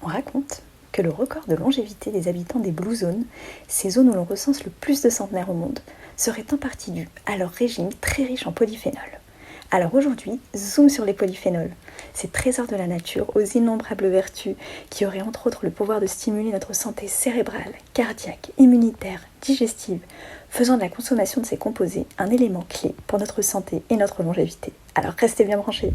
On raconte que le record de longévité des habitants des Blue Zones, ces zones où l'on recense le plus de centenaires au monde, serait en partie dû à leur régime très riche en polyphénols. Alors aujourd'hui, zoom sur les polyphénols, ces trésors de la nature aux innombrables vertus qui auraient entre autres le pouvoir de stimuler notre santé cérébrale, cardiaque, immunitaire, digestive, faisant de la consommation de ces composés un élément clé pour notre santé et notre longévité. Alors restez bien branchés.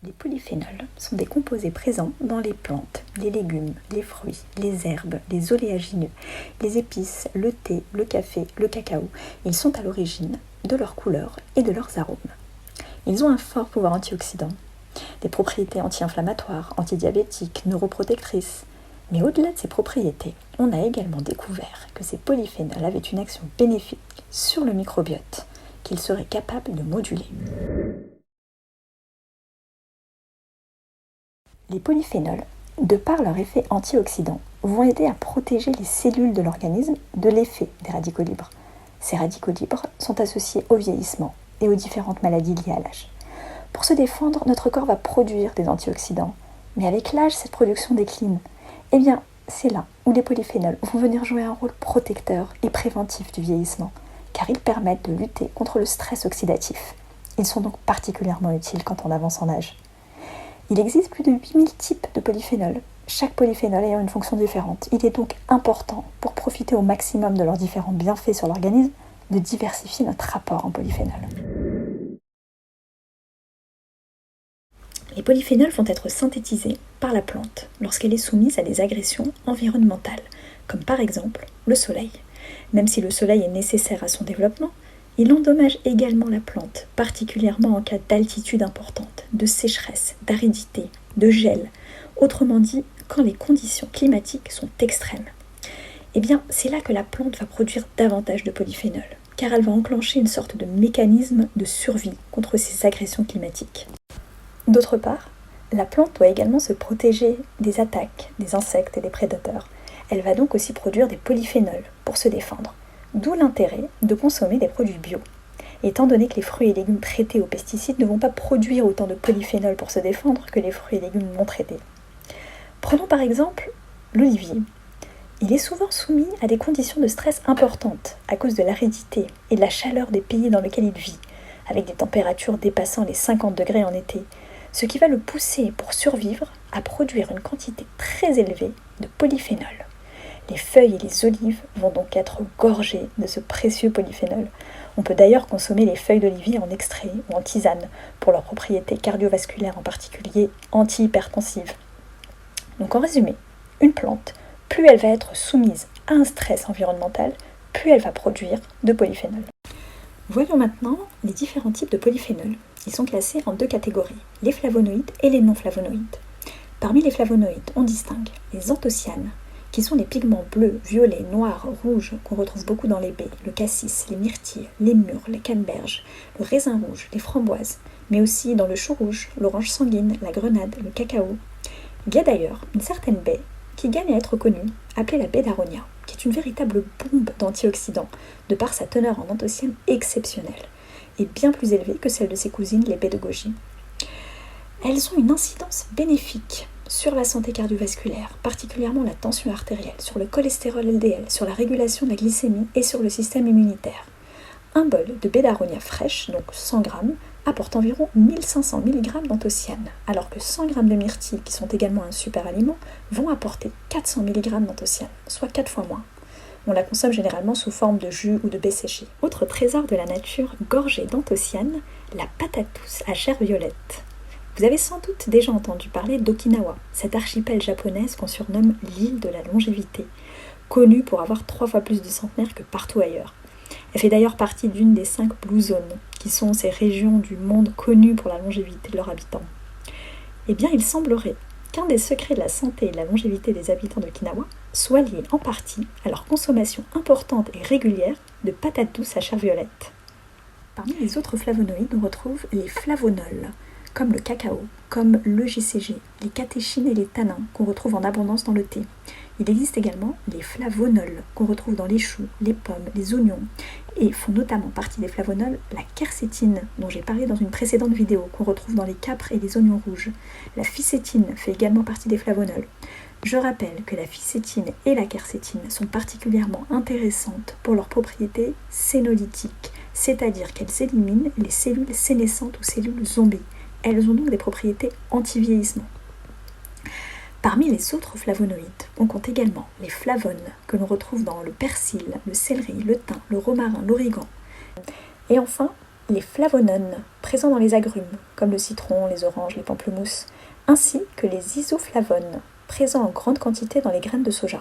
Les polyphénols sont des composés présents dans les plantes, les légumes, les fruits, les herbes, les oléagineux, les épices, le thé, le café, le cacao. Ils sont à l'origine de leur couleur et de leurs arômes. Ils ont un fort pouvoir antioxydant, des propriétés anti-inflammatoires, antidiabétiques, neuroprotectrices. Mais au-delà de ces propriétés, on a également découvert que ces polyphénols avaient une action bénéfique sur le microbiote, qu'ils seraient capables de moduler. Les polyphénols, de par leur effet antioxydant, vont aider à protéger les cellules de l'organisme de l'effet des radicaux libres. Ces radicaux libres sont associés au vieillissement et aux différentes maladies liées à l'âge. Pour se défendre, notre corps va produire des antioxydants, mais avec l'âge, cette production décline. Eh bien, c'est là où les polyphénols vont venir jouer un rôle protecteur et préventif du vieillissement, car ils permettent de lutter contre le stress oxydatif. Ils sont donc particulièrement utiles quand on avance en âge. Il existe plus de 8000 types de polyphénols, chaque polyphénol ayant une fonction différente. Il est donc important, pour profiter au maximum de leurs différents bienfaits sur l'organisme, de diversifier notre rapport en polyphénols. Les polyphénols vont être synthétisés par la plante lorsqu'elle est soumise à des agressions environnementales, comme par exemple le soleil. Même si le soleil est nécessaire à son développement, il endommage également la plante, particulièrement en cas d'altitude importante, de sécheresse, d'aridité, de gel, autrement dit, quand les conditions climatiques sont extrêmes. Eh bien, c'est là que la plante va produire davantage de polyphénols, car elle va enclencher une sorte de mécanisme de survie contre ces agressions climatiques. D'autre part, la plante doit également se protéger des attaques des insectes et des prédateurs. Elle va donc aussi produire des polyphénols pour se défendre. D'où l'intérêt de consommer des produits bio. Étant donné que les fruits et légumes traités aux pesticides ne vont pas produire autant de polyphénols pour se défendre que les fruits et légumes non traités. Prenons par exemple l'olivier. Il est souvent soumis à des conditions de stress importantes à cause de l'aridité et de la chaleur des pays dans lesquels il vit, avec des températures dépassant les 50 degrés en été, ce qui va le pousser, pour survivre, à produire une quantité très élevée de polyphénols. Les feuilles et les olives vont donc être gorgées de ce précieux polyphénol. On peut d'ailleurs consommer les feuilles d'olivier en extrait ou en tisane pour leurs propriétés cardiovasculaires, en particulier antihypertensives. Donc en résumé, une plante, plus elle va être soumise à un stress environnemental, plus elle va produire de polyphénol. Voyons maintenant les différents types de polyphénols. Ils sont classés en deux catégories, les flavonoïdes et les non-flavonoïdes. Parmi les flavonoïdes, on distingue les anthocyanes, qui sont les pigments bleus, violets, noirs, rouges qu'on retrouve beaucoup dans les baies, le cassis, les myrtilles, les mûres, les canneberges, le raisin rouge, les framboises, mais aussi dans le chou rouge, l'orange sanguine, la grenade, le cacao. Il y a d'ailleurs une certaine baie qui gagne à être connue, appelée la baie d'aronia, qui est une véritable bombe d'antioxydants, de par sa teneur en anthocyanes exceptionnelle, et bien plus élevée que celle de ses cousines, les baies de goji. Elles ont une incidence bénéfique sur la santé cardiovasculaire, particulièrement la tension artérielle, sur le cholestérol LDL, sur la régulation de la glycémie et sur le système immunitaire. Un bol de baie d'aronia fraîche, donc 100 g, apporte environ 1500 mg d'anthocyanes, alors que 100 g de myrtilles, qui sont également un super aliment, vont apporter 400 mg d'anthocyanes, soit 4 fois moins. On la consomme généralement sous forme de jus ou de baies séchées. Autre trésor de la nature gorgé d'anthocyanes, la patatousse à chair violette. Vous avez sans doute déjà entendu parler d'Okinawa, cette archipel japonaise qu'on surnomme l'île de la longévité, connue pour avoir 3 fois plus de centenaires que partout ailleurs. Elle fait d'ailleurs partie d'une des 5 Blue Zones, qui sont ces régions du monde connues pour la longévité de leurs habitants. Eh bien, il semblerait qu'un des secrets de la santé et de la longévité des habitants d'Okinawa soit lié en partie à leur consommation importante et régulière de patates douces à chair violette. Parmi les autres flavonoïdes, on retrouve les flavonols, comme le cacao, comme le GCG, les catéchines et les tanins qu'on retrouve en abondance dans le thé. Il existe également les flavonols qu'on retrouve dans les choux, les pommes, les oignons et font notamment partie des flavonols la quercétine dont j'ai parlé dans une précédente vidéo qu'on retrouve dans les câpres et les oignons rouges. La ficétine fait également partie des flavonols. Je rappelle que la ficétine et la quercétine sont particulièrement intéressantes pour leurs propriétés sénolytiques, c'est-à-dire qu'elles éliminent les cellules sénescentes ou cellules zombies. Elles ont donc des propriétés anti-vieillissement. Parmi les autres flavonoïdes, on compte également les flavones que l'on retrouve dans le persil, le céleri, le thym, le romarin, l'origan. Et enfin, les flavonones présents dans les agrumes, comme le citron, les oranges, les pamplemousses, ainsi que les isoflavones présents en grande quantité dans les graines de soja.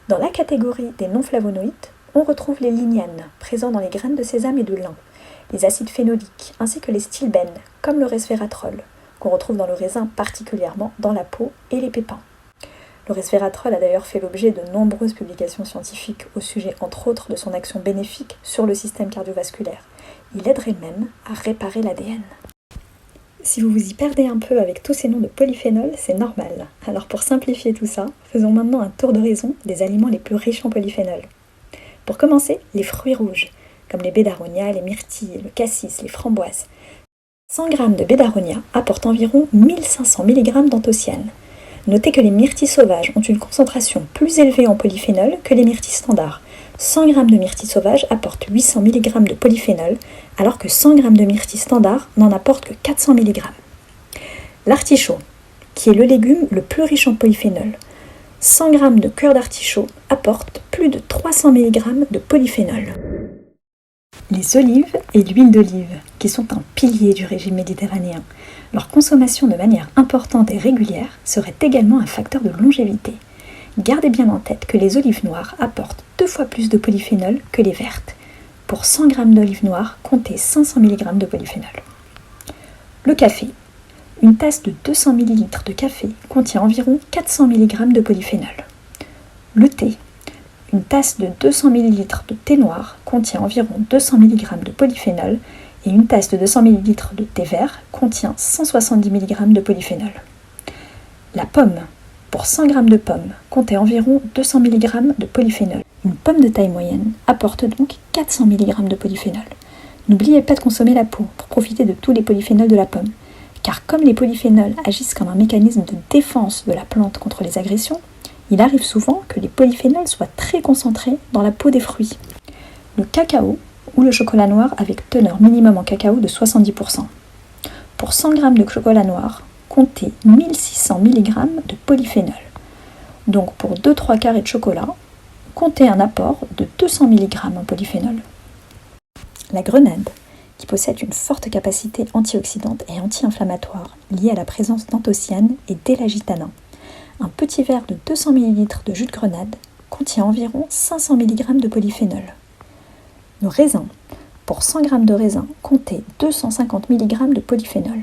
Dans la catégorie des non-flavonoïdes, on retrouve les lignanes présents dans les graines de sésame et de lin, les acides phénoliques ainsi que les stilbènes, comme le resveratrol, qu'on retrouve dans le raisin particulièrement dans la peau et les pépins. Le resveratrol a d'ailleurs fait l'objet de nombreuses publications scientifiques au sujet entre autres de son action bénéfique sur le système cardiovasculaire. Il aiderait même à réparer l'ADN. Si vous vous y perdez un peu avec tous ces noms de polyphénols, c'est normal. Alors pour simplifier tout ça, faisons maintenant un tour d'horizon des aliments les plus riches en polyphénols. Pour commencer, les fruits rouges, comme les baies d'aronia, les myrtilles, le cassis, les framboises. 100 g de baies d'aronia apportent environ 1500 mg d'anthocyanes. Notez que les myrtilles sauvages ont une concentration plus élevée en polyphénol que les myrtilles standards. 100 g de myrtilles sauvages apportent 800 mg de polyphénol, alors que 100 g de myrtilles standards n'en apportent que 400 mg. L'artichaut, qui est le légume le plus riche en polyphénol. 100 g de cœur d'artichaut apportent plus de 300 mg de polyphénol. Les olives et l'huile d'olive, qui sont un pilier du régime méditerranéen, leur consommation de manière importante et régulière serait également un facteur de longévité. Gardez bien en tête que les olives noires apportent 2 fois plus de polyphénol que les vertes. Pour 100 g d'olives noires, comptez 500 mg de polyphénol. Le café. Une tasse de 200 ml de café contient environ 400 mg de polyphénol. Le thé. Une tasse de 200 ml de thé noir contient environ 200 mg de polyphénol et une tasse de 200 ml de thé vert contient 170 mg de polyphénol. La pomme. Pour 100 g de pommes, comptez environ 200 mg de polyphénol. Une pomme de taille moyenne apporte donc 400 mg de polyphénol. N'oubliez pas de consommer la peau pour profiter de tous les polyphénols de la pomme, car comme les polyphénols agissent comme un mécanisme de défense de la plante contre les agressions, il arrive souvent que les polyphénols soient très concentrés dans la peau des fruits. Le cacao ou le chocolat noir avec teneur minimum en cacao de 70%. Pour 100 g de chocolat noir, comptez 1600 mg de polyphénol. Donc pour 2-3 carrés de chocolat, comptez un apport de 200 mg en polyphénol. La grenade, qui possède une forte capacité antioxydante et anti-inflammatoire liée à la présence d'anthocyanes et d'élagitanin. Un petit verre de 200 ml de jus de grenade contient environ 500 mg de polyphénol. Le raisin. Pour 100 g de raisin, comptez 250 mg de polyphénol.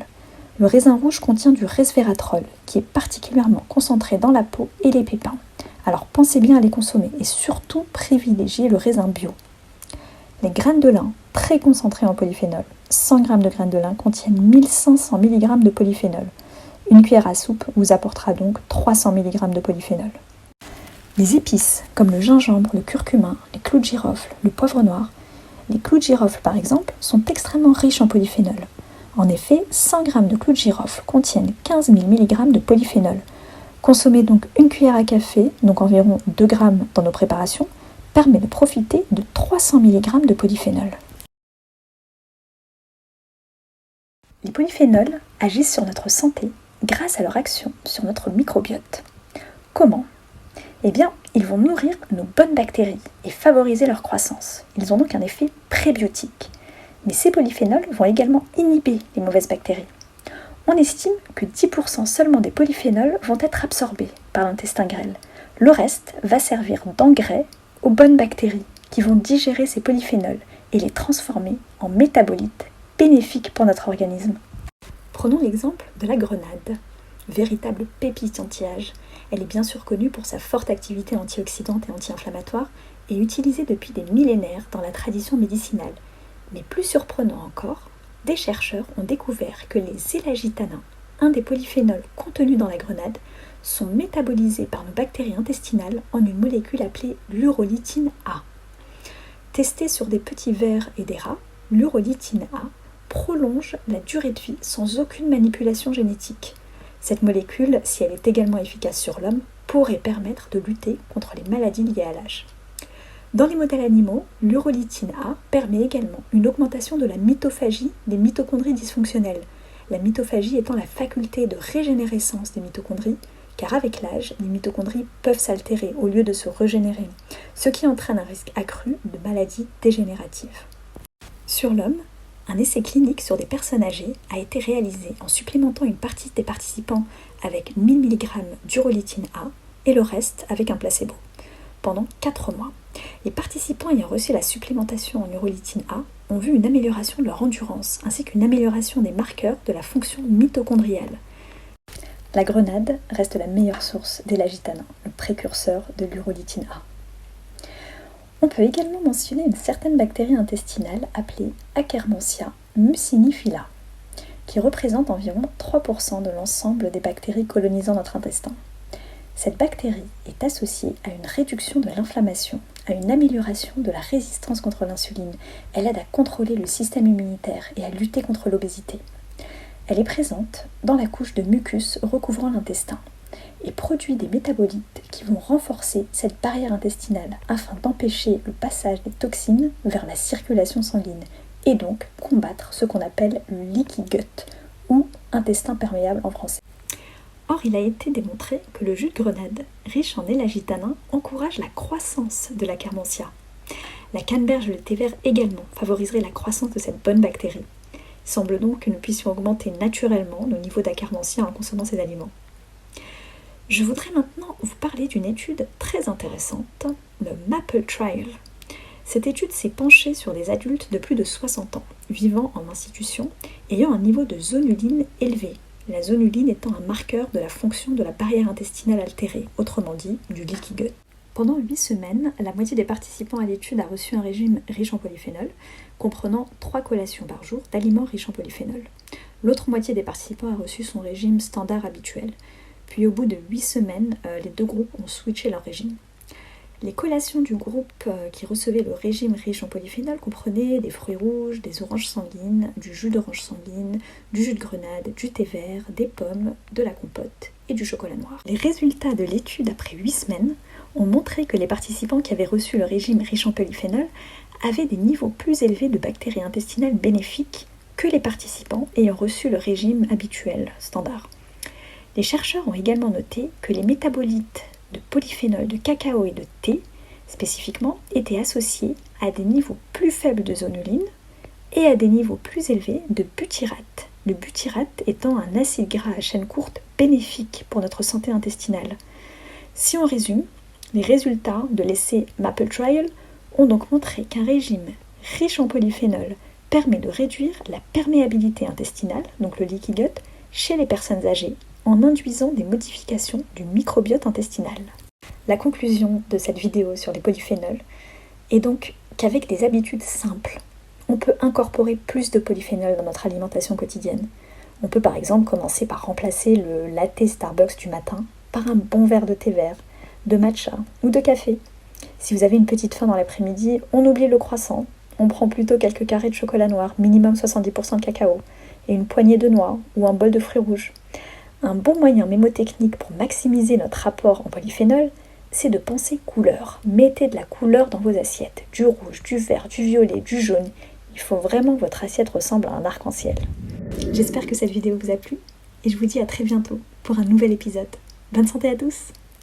Le raisin rouge contient du resveratrol, qui est particulièrement concentré dans la peau et les pépins. Alors pensez bien à les consommer et surtout privilégiez le raisin bio. Les graines de lin, très concentrées en polyphénol. 100 g de graines de lin contiennent 1500 mg de polyphénol. Une cuillère à soupe vous apportera donc 300 mg de polyphénol. Les épices, comme le gingembre, le curcuma, les clous de girofle, le poivre noir. Les clous de girofle, par exemple, sont extrêmement riches en polyphénol. En effet, 100 g de clous de girofle contiennent 15 000 mg de polyphénol. Consommer donc une cuillère à café, donc environ 2 g dans nos préparations, permet de profiter de 300 mg de polyphénol. Les polyphénols agissent sur notre santé grâce à leur action sur notre microbiote. Comment ? Eh bien, ils vont nourrir nos bonnes bactéries et favoriser leur croissance. Ils ont donc un effet prébiotique. Mais ces polyphénols vont également inhiber les mauvaises bactéries. On estime que 10% seulement des polyphénols vont être absorbés par l'intestin grêle. Le reste va servir d'engrais aux bonnes bactéries qui vont digérer ces polyphénols et les transformer en métabolites bénéfiques pour notre organisme. Prenons l'exemple de la grenade. véritable pépite anti-âge. Elle est bien sûr connue pour sa forte activité antioxydante et anti-inflammatoire et utilisée depuis des millénaires dans la tradition médicinale. Mais plus surprenant encore, des chercheurs ont découvert que les élagitanins, un des polyphénols contenus dans la grenade, sont métabolisés par nos bactéries intestinales en une molécule appelée l'urolitine A. Testée sur des petits vers et des rats, l'urolitine A prolonge la durée de vie sans aucune manipulation génétique. Cette molécule, si elle est également efficace sur l'homme, pourrait permettre de lutter contre les maladies liées à l'âge. Dans les modèles animaux, l'urolitine A permet également une augmentation de la mitophagie des mitochondries dysfonctionnelles, la mitophagie étant la faculté de régénérescence des mitochondries, car avec l'âge, les mitochondries peuvent s'altérer au lieu de se régénérer, ce qui entraîne un risque accru de maladies dégénératives. Sur l'homme, un essai clinique sur des personnes âgées a été réalisé en supplémentant une partie des participants avec 1000 mg d'urolitine A et le reste avec un placebo, pendant 4 mois. Les participants ayant reçu la supplémentation en urolitine A ont vu une amélioration de leur endurance ainsi qu'une amélioration des marqueurs de la fonction mitochondriale. La grenade reste la meilleure source d'élagitanins, le précurseur de l'urolitine A. On peut également mentionner une certaine bactérie intestinale appelée Akkermansia muciniphylla, qui représente environ 3% de l'ensemble des bactéries colonisant notre intestin. Cette bactérie est associée à une réduction de l'inflammation, à une amélioration de la résistance contre l'insuline. Elle aide à contrôler le système immunitaire et à lutter contre l'obésité. Elle est présente dans la couche de mucus recouvrant l'intestin et produit des métabolites qui vont renforcer cette barrière intestinale afin d'empêcher le passage des toxines vers la circulation sanguine et donc combattre ce qu'on appelle le leaky gut ou intestin perméable en français. Or, il a été démontré que le jus de grenade, riche en élagitanins, encourage la croissance de l'Akkermansia. La canneberge et le thé vert également favoriseraient la croissance de cette bonne bactérie. Il semble donc que nous puissions augmenter naturellement nos niveaux d'Akkermansia en consommant ces aliments. Je voudrais maintenant vous parler d'une étude très intéressante, le Maple Trial. Cette étude s'est penchée sur des adultes de plus de 60 ans, vivant en institution, ayant un niveau de zonuline élevé. La zonuline étant un marqueur de la fonction de la barrière intestinale altérée, autrement dit, du leaky gut. Pendant 8 semaines, la moitié des participants à l'étude a reçu un régime riche en polyphénol, comprenant 3 collations par jour d'aliments riches en polyphénol. L'autre moitié des participants a reçu son régime standard habituel. Puis au bout de 8 semaines, les deux groupes ont switché leur régime. Les collations du groupe qui recevait le régime riche en polyphénol comprenaient des fruits rouges, des oranges sanguines, du jus d'orange sanguine, du jus de grenade, du thé vert, des pommes, de la compote et du chocolat noir. Les résultats de l'étude après 8 semaines ont montré que les participants qui avaient reçu le régime riche en polyphénol avaient des niveaux plus élevés de bactéries intestinales bénéfiques que les participants ayant reçu le régime habituel, standard. Les chercheurs ont également noté que les métabolites de polyphénol de cacao et de thé, spécifiquement, étaient associés à des niveaux plus faibles de zonuline et à des niveaux plus élevés de butyrate. Le butyrate étant un acide gras à chaîne courte bénéfique pour notre santé intestinale. Si on résume, les résultats de l'essai Maple Trial ont donc montré qu'un régime riche en polyphénol permet de réduire la perméabilité intestinale, donc le leaky gut, chez les personnes âgées, en induisant des modifications du microbiote intestinal. La conclusion de cette vidéo sur les polyphénols est donc qu'avec des habitudes simples, on peut incorporer plus de polyphénols dans notre alimentation quotidienne. On peut par exemple commencer par remplacer le latte Starbucks du matin par un bon verre de thé vert, de matcha ou de café. Si vous avez une petite faim dans l'après-midi, on oublie le croissant. On prend plutôt quelques carrés de chocolat noir, minimum 70% de cacao, et une poignée de noix ou un bol de fruits rouges. Un bon moyen mémotechnique pour maximiser notre apport en polyphénol, c'est de penser couleur. Mettez de la couleur dans vos assiettes, du rouge, du vert, du violet, du jaune. Il faut vraiment que votre assiette ressemble à un arc-en-ciel. J'espère que cette vidéo vous a plu et je vous dis à très bientôt pour un nouvel épisode. Bonne santé à tous!